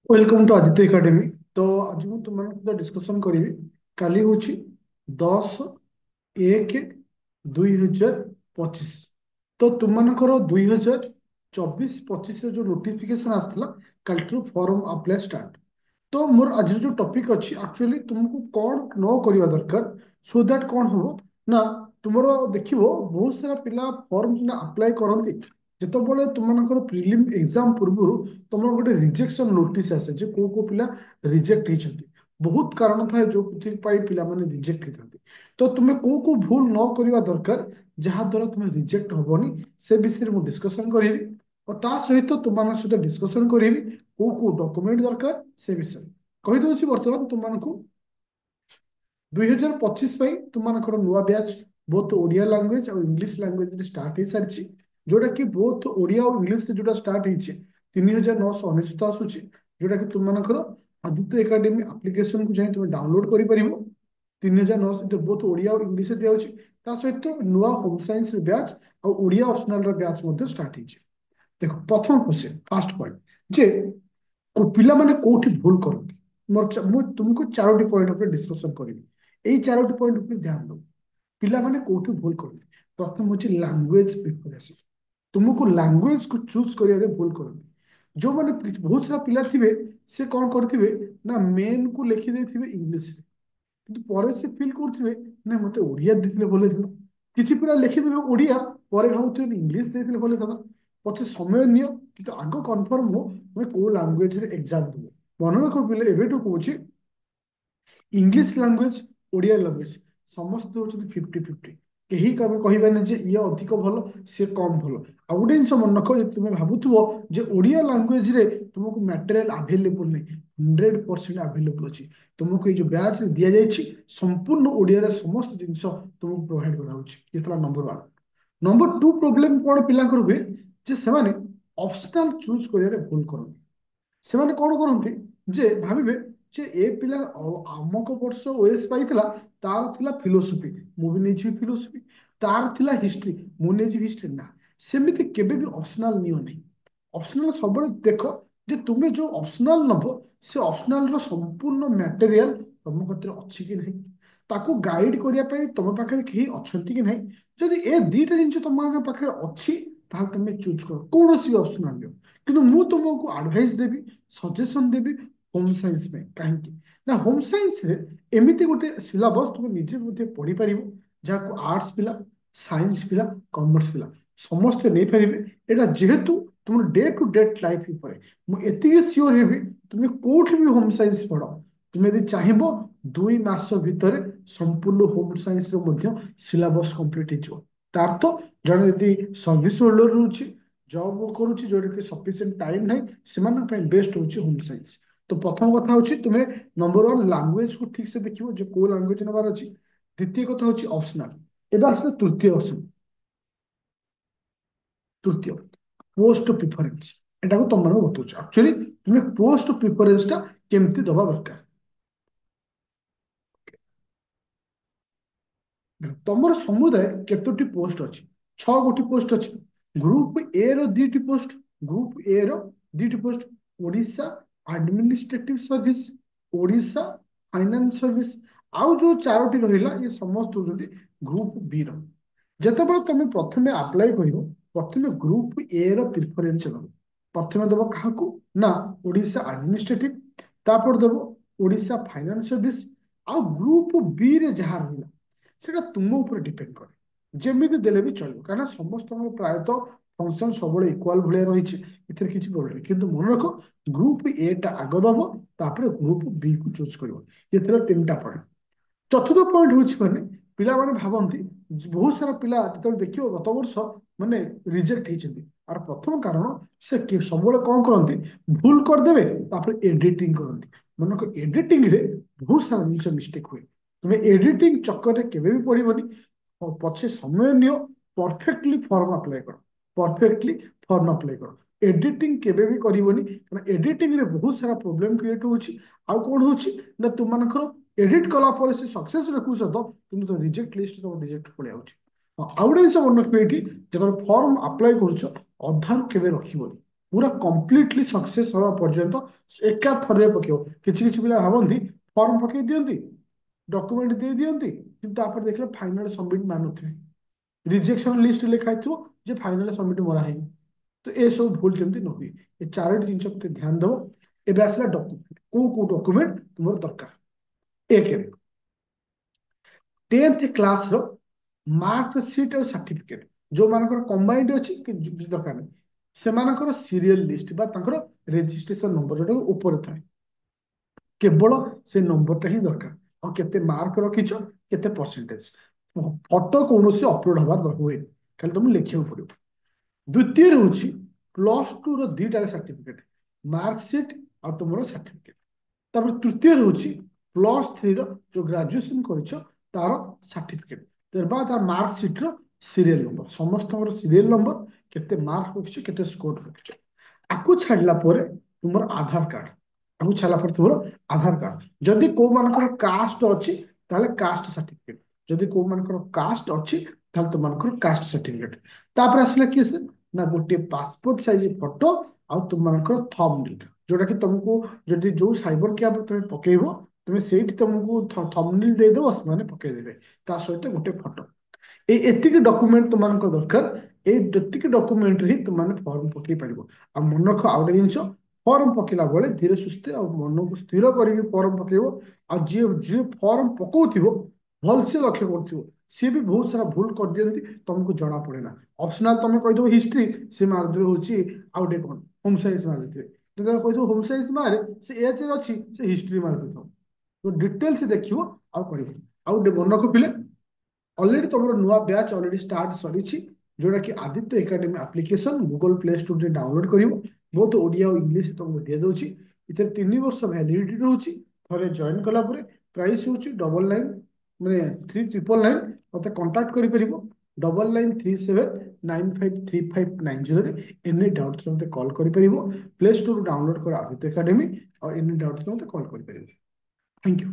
Welcome to Aditya academy. तो आज मैं तुम सहित डिस्कसन करी काली हूँ 10/1/2025। तो तुमको 2024-25 जो नोटिफिकेशन आसला कल फॉर्म अप्लाई स्टार्ट। तो मोर आज जो टॉपिक अच्छी एक्चुअली तुमको कौन न करवा दरकार सो दैट कौन हम ना तुमर देखिबो बहुत सारा पिला फॉर्म जो अप्लाई करती जितेबाला तुमको प्रिलिम एग्जाम पूर्व तुम गोटे रिजेक्शन नोटिस आसे जे को पिला रिजेक्ट होती। बहुत कारण थाए जो पिला माने रिजेक्ट होती। तो तुम्हें को भूल न करवा दरकार जहाँ द्वारा तुम्हें रिजेक्ट हबनी से विषय में डिस्कशन करी और ता सहित तुम सहित डिस्कशन करी को डॉक्यूमेंट दरकार से विषय कहीदे बर्तमान तुमको 2025 तुमको नुआ बैच बोथ ओडिया लैंग्वेज और इंग्लिश लैंग्वेज स्टार्ट हो सारी जोटा कि बोथ ओडिया और इंग्लिश जो स्टार्ट होती 3999 आसूची जोटा कि तुमको आदित्य एकेडमी एप्लिकेशन को जाए तुम डाउनलोड कर 3900 बोथ ओडिया और इंग्लिश दिया सहित नुआ होम साइंस बैच और ओडिया ऑप्शनल बैच स्टार्ट हो। देखो प्रथम क्वेश्चन फास्ट पॉइंट जे पिला माने कोठी भूल करती मोर तुमको चारोटी पॉइंट ऊपर डिस्कशन करी यही चारोटी पॉइंट ऊपर ध्यान दो पिला माने कोठी भूल करती। प्रथम होची लैंग्वेज प्रिपरेशन तुमको लैंग्वेज को चूज करिया भूल करती जो माने बहुत सारा पिला थिबे से कौन करथिबे ना मेन को लिखि देथिबे इंग्लिश रे किंतु परे से फील करथिबे ना मते ओडिया देथिले बोले थिला किछि पिला लिखि देबे ओडिया परे भाबुथिबे इंग्लिश देथिले बोले थिला पछे समय नियो किंतु आगो कन्फर्म हो तुमे को लैंग्वेज रे एग्जाम देबो मन रखो पिले एबेटू कहूची इंग्लिश लैंग्वेज ओडिया लैंग्वेज समस्त होଛନ୍ତି 50-50 केही कभी कहबानी जे ये अधिक भल सी कम भल आ गोटे जिन मन रख तुम भावुव जे ओडिया लैंग्वेज रे तुमको मटेरियल अवेलेबल नहीं 100% अवेलेबल अच्छी तुमको ये जो बैच दि जाए संपूर्ण ओडिया समस्त जिनस तुमको प्रोवाइड करा number one. Number two problem कौन पिला हुए जे से ऑप्शनल चूज कर भूल करते ସେମାନେ କଣ କରନ୍ତି ଯେ ଭାବିବେ ଯେ ଏ ପିଲା ଅମକ ବର୍ଷ ଓଏସ୍ ପାଇଥିଲା ତାର ଥିଲା ଫିଲୋସଫି ମୁଁ ବି ନେଇଯିବି ଫିଲୋସଫି ତାର ଥିଲା ହିଷ୍ଟ୍ରି ମୁଁ ନେଇଯିବି ହିଷ୍ଟ୍ରି ନା ସେମିତି କେବେ ବି ଅପସନାଲ ନିଅ ନାହିଁ। ଅପସନାଲ ସବୁବେଳେ ଦେଖ ଯେ ତୁମେ ଯୋଉ ଅପସନାଲ ନବ ସେ ଅପସନାଲ ର ସମ୍ପୂର୍ଣ୍ଣ ମ୍ୟାଟେରିଆଲ ତମ କତିରେ ଅଛି କି ନାହିଁ ତାକୁ ଗାଇଡ କରିବା ପାଇଁ ତମ ପାଖରେ କେହି ଅଛନ୍ତି କି ନାହିଁ। ଯଦି ଏ ଦିଟା ଜିନିଷ ତମ ପାଖରେ ଅଛି ତାହେଲେ ତମେ ଚୁଜ୍ କର କୌଣସି ବି ଅପସନାଲ ନିଅ କିନ୍ତୁ ମୁଁ ତୁମକୁ ଆଡଭାଇସ ଦେବି सजेशन देवी होम साइंस में कहीं ना होम साइंस रे एमती गोटे सिलेबस तुम निजे पढ़ी पार जहाँ आर्ट्स पिला साइंस पिला कॉमर्स पिला समस्ते नहीं पारे एटा जेहेतु तुम डे टू डे लाइफ मुझे सियोर हेबी तुम कोठी भी होम साइंस पढ़ तुम यदि चाहब 2 मास भितर संपूर्ण होम साइंस सिलेबस कंप्लीट हो तार तो जन यदि सर्विस होल्डर रोचे जॉब करुच्ची जोटा कि सफिशिएंट टाइम नहीं से बेस्ट होची होम साइंस। तो प्रथम कथा होची तुम्हें नंबर वन लैंग्वेज को ठीक से देखियो जो को लैंग्वेज नबार अछि। द्वितीय कथा होची ऑप्शनल एबा आसले तृतीय ऑप्शन तृतीय पोस्ट प्रिफरेंस एटा को तुम माने बतौछ एक्चुअली तुम्हें पोस्ट प्रिफरेंस टा केमती दबा दरकार तमर समुदाय केतोटी पोस्ट अछि 6 गोटी पोस्ट अछि ग्रुप ए रो 2टी पोस्ट ग्रुप ए रो 2टी post Odisha administrative service Odisha finance service आउ जो 4टी रहिला ये समस्त होती ग्रुप बी रो যেତେବେଳେ তুমি প্রথমে আপ্লাই করিব প্রথমে গ্রুপ এ র প্রিফরেন্স দেব প্রথমে দেব কাহাকু না ওড়িশা আডমিনিস্ট্রেটিভ তারপর দেব ওড়িশা ফাইনান্স সর্ভিস ଆଉ ଗ୍ରୁପ ବି ରେ ଯାହା ରହିଲା সেটা ତୁମ ଉପରେ ଡିପେଣ୍ଡ କରେ ଯେମିତି ଦେଲେ ବି ଚଳିବ କାରଣ ସମସ୍ତଙ୍କର ପ୍ରାୟତଃ ଫଙ୍କସନ ସବୁବେଳେ ଇକ୍ୱାଲ ଭଳିଆ ରହିଛି ଏଥିରେ କିଛି ପ୍ରୋବ୍ଲେମ କିନ୍ତୁ ମନେ ରଖ ଗ୍ରୁପ ଏ ଟା ଆଗ ଦବ ତାପରେ ଗ୍ରୁପ ବି କୁ ଚୁଜ କରିବ ଏଥିରେ 3ଟା ପଏଣ୍ଟ। चतुर्थ पॉइंट हूँ मैंने पिला माने भावती बहुत सारा पिला जो देखिए गत वर्ष माने रिजेक्ट होती आर प्रथम कारण से सब कौन करते भूल करदे एडिटिंग करती मन को एडिटिंग रे बहुत सारा जिन मिस्टेक हुए तुम्हें एडिटिंग चक्कर में केवे भी पड़ोनी पछे समय नियो परफेक्टली फॉर्म अप्लाई कर परफेक्टली फॉर्म अप्लाई कर एडिटिंग केवे भी करबनी एडिटिंग रे बहुत सारा प्रॉब्लम क्रिएट होची आ कौन होची ना तुम एडिट कला पर से सक्सेस रखुछ तो किंतु तो रिजेक्ट लिस्ट तो रिजेक्ट पड़े आउछ। आउ गोटे जिनिस मन रखिबे एठी जब फॉर्म अप्लाई करूछ अधार केबे रखिबोनी पूरा कम्प्लीटली सक्सेस हवा पर्यंत एका थरे पकेव किछि किछि पिला भाबंती फॉर्म पके दियंती डॉक्यूमेंट दे दियंती किंतु तापर देखले फाइनल सबमिट मानुथिबे रिजेक्शन लिस्ट लिखा थो जे फाइनल सबमिट मरा है तो ए सब भूल जमती न हुए ये चारोटी जिन पे ध्यान दब एबे आसला डॉक्यूमेंट को डॉक्यूमेंट तुम दरकार एक 10th क्लास रो मार्कशीट और सर्टिफिकेट जो मानकर कंबाइंड अच्छी दरकार नहीं सेमानकर सीरियल लिस्ट बा तांकर रेजिस्ट्रेशन नंबर जोटा ऊपर थाए केवल से नंबरटा ही दरकार और केते मार्क रखिछ केते परसेंटेज फोटो कौन अपलोड हबार हुए खाली तुम लिखा पड़ो द्वितीय हूँ plus two Rita certificate marksheet और तुम सर्टिफिकेट तापर तृतीय हूँ प्लस थ्री जो ग्राजुएसन कर तार सर्टिफिकेट तार मार्कशीट सीरियल नंबर समस्त सीरियल नंबर केते मार्क रखिछ केते स्कोर रखिछ आकु छाड़ला तुम आधार कार्ड आकु छाड़ला तुम आधार कार्ड जदि को मानकर कास्ट अच्छी ताले कास्ट सर्टिफिकेट जदि को मानकर कास्ट अच्छी ताले तुम कास्ट सर्टिफिकेट तापर आसला किए से ना गोटे पासपोर्ट साइज फोटो आ तुम मानकर थंबनेल जोटा कि तुमको जदि जो साइबर कैब तुम पकेइबो तुम सेठी तुमको थंबनेल दे दो से पकई देबे ता सहित गोटे फोटो एतिक डॉक्यूमेंट तुम दरकार एतिक डॉक्यूमेंट ही तुम फॉर्म पकई पार आ मन रख आउ गए जिन फॉर्म पकेला बेले धीरे सुस्थे मन को स्थिर करके फॉर्म पकेब आ जी जी फॉर्म पकाउथिबो भलसे लक्ष्य कर सी भी बहुत सारा भूल कर दियंती तुमको जना पड़े ना ऑप्शनल तुम कहीदेव हिस्ट्री से मारदेवे हूँ आउ गए कौन होम साइंस मारिथे कहीदेव होम साइंस मारे से एच अच्छी से हिस्ट्री मार देता तो डिटेल्स देखियो आउ कर आउ मन रख पिले ऑलरेडी तुम नुआ बैच ऑलरेडी स्टार्ट सरी जोटा कि Aditya academy application Google play store रे डाउनलोड कर बहुत ओडिया और इंग्लिश तुमको दि दूसरी इधर 3 वर्ष वैलिडिटी रोचे थे जॉइन कला प्राइस हूँ 99 मैंने 3999 मत कंटाक्ट कर 9937953590 एनी डाउट मत कॉल कर प्ले स्टोर डाउनलोड कर आदित्य एकेडमी और एनी डाउट मत कॉल कर थैंक यू।